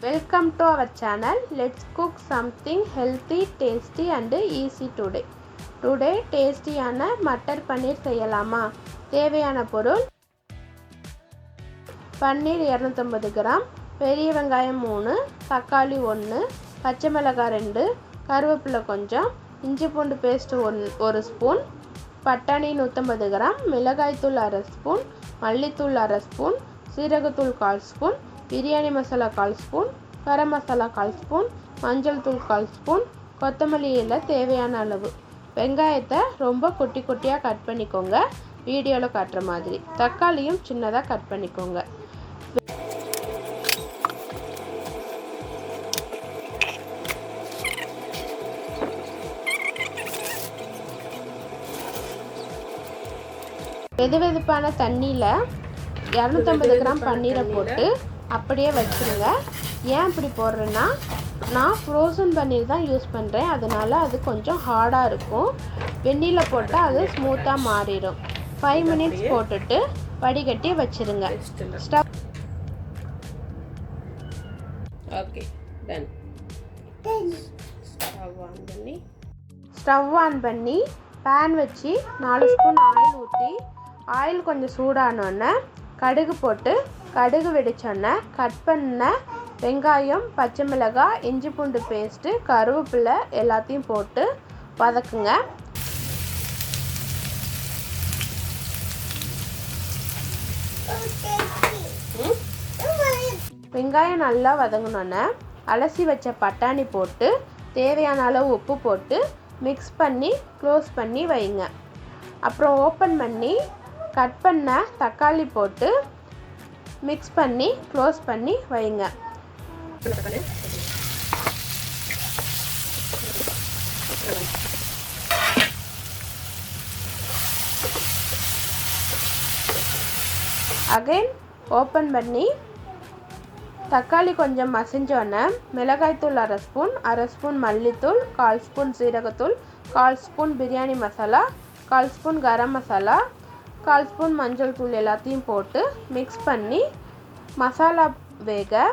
Welcome to our channel. Let's cook something healthy, tasty and easy today. Today tasty-ஆன matar paneer செய்யலாமா? தேவையான பொருள்: பன்னீர் 250 gram, பெரிய வெங்காயம் 3, தக்காளி 1, பச்சை மிளகாய் 2, கருவேப்பிலை கொஞ்சம், இஞ்சி பூண்டு பேஸ்ட் 1 ஸ்பூன், பட்டாணி 150 கிராம், மிளகாய் தூள் 1/2 ஸ்பூன், மல்லித்தூள் 1/2 ஸ்பூன், சீரகத்தூள் 1/4 spoon, biryani masala 1/4 spoon, garam masala 1/4 spoon, மஞ்சள் தூள் 1/4 ஸ்பூன், கொத்தமல்லி இலை தேவையான அளவு. வெங்காயத்தை ரொம்ப குட்டி குட்டியாக கட் பண்ணிக்கோங்க, வீடியோவில் காட்டுற மாதிரி. தக்காளியும் சின்னதாக கட் பண்ணிக்கோங்க. வெதுவெதுப்பான தண்ணியில் 250 கிராம் பன்னீரை போட்டு அப்படியே வச்சுருங்க. ஏன் இப்படி போடுறேன்னா, நான் ஃப்ரோசன் பன்னீர் தான் யூஸ் பண்ணுறேன், அதனால் அது கொஞ்சம் ஹார்டாக இருக்கும். வெந்நீரில் போட்டால் அது ஸ்மூத்தாக மாறிடும். 5 மினிட்ஸ் போட்டுட்டு வடிகட்டி வச்சுருங்க. ஸ்டவ் ஆன் பண்ணி பேன் வச்சு 4 ஸ்பூன் ஆயில் ஊற்றி, ஆயில் கொஞ்சம் சூடானோடனே கடுகு போட்டு, கடுகு வெடிச்சோன்னே கட் பண்ண வெங்காயம், பச்சை மிளகாய், இஞ்சி பூண்டு பேஸ்ட்டு, கருவேப்பிலை எல்லாத்தையும் போட்டு வதக்குங்க. வெங்காயம் நல்லா வதங்கினோன்னே அலசி வச்ச பட்டாணி போட்டு, தேவையான அளவு உப்பு போட்டு மிக்ஸ் பண்ணி க்ளோஸ் பண்ணி வைங்க. அப்புறம் ஓப்பன் பண்ணி கட் பண்ண தக்காளி போட்டு மிக்ஸ் பண்ணி க்ளோஸ் பண்ணி வைங்க. அகைன் ஓப்பன் பண்ணி தக்காளி கொஞ்சம் மசிஞ்சோன்னே மிளகாய்த்தூள் 1/2 ஸ்பூன், 1/2 ஸ்பூன் மல்லித்தூள், 1/4 ஸ்பூன் சீரகத்தூள், 1/4 spoon biryani masala, 1/4 spoon garam masala, 1/4 spoon மஞ்சள் தூள் எல்லாத்தையும் போட்டு மிக்ஸ் பண்ணி மசாலா வேக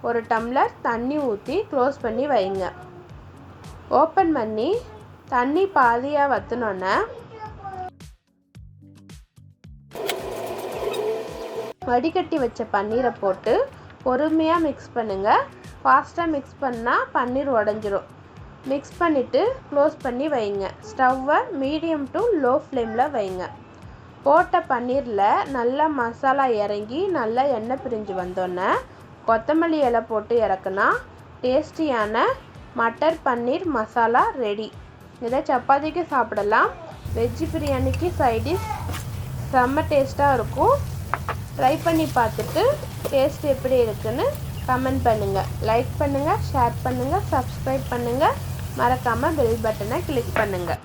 1 டம்ளர் தண்ணி ஊற்றி க்ளோஸ் பண்ணி வைங்க. ஓப்பன் பண்ணி தண்ணி பாதியாக வற்றினோன்னே வடிகட்டி வச்ச பன்னீரை போட்டு பொறுமையாக மிக்ஸ் பண்ணுங்கள். ஃபாஸ்ட்டாக மிக்ஸ் பண்ணால் பன்னீர் உடஞ்சிரும். மிக்ஸ் பண்ணிவிட்டு க்ளோஸ் பண்ணி வைங்க. ஸ்டவ்வை மீடியம் டு லோ ஃப்ளேமில் வைங்க. போட்ட பன்னீரில் நல்லா மசாலா இறங்கி நல்லா எண்ணெய் பிரிஞ்சு வந்தோன்னே கொத்தமல்லி இலை போட்டு இறக்குனா டேஸ்டியான மட்டர் பன்னீர் மசாலா ரெடி. இதை சப்பாத்திக்கு சாப்பிடலாம். வெஜ்ஜி பிரியாணிக்கு சைடிஷ் செம்ம டேஸ்ட்டாக இருக்கும். ட்ரை பண்ணி பார்த்துட்டு டேஸ்ட் எப்படி இருக்குன்னு கமெண்ட் பண்ணுங்கள். லைக் பண்ணுங்கள், ஷேர் பண்ணுங்கள், சப்ஸ்கிரைப் பண்ணுங்கள். மறக்காமல் பெல் பட்டனை கிளிக் பண்ணுங்கள்.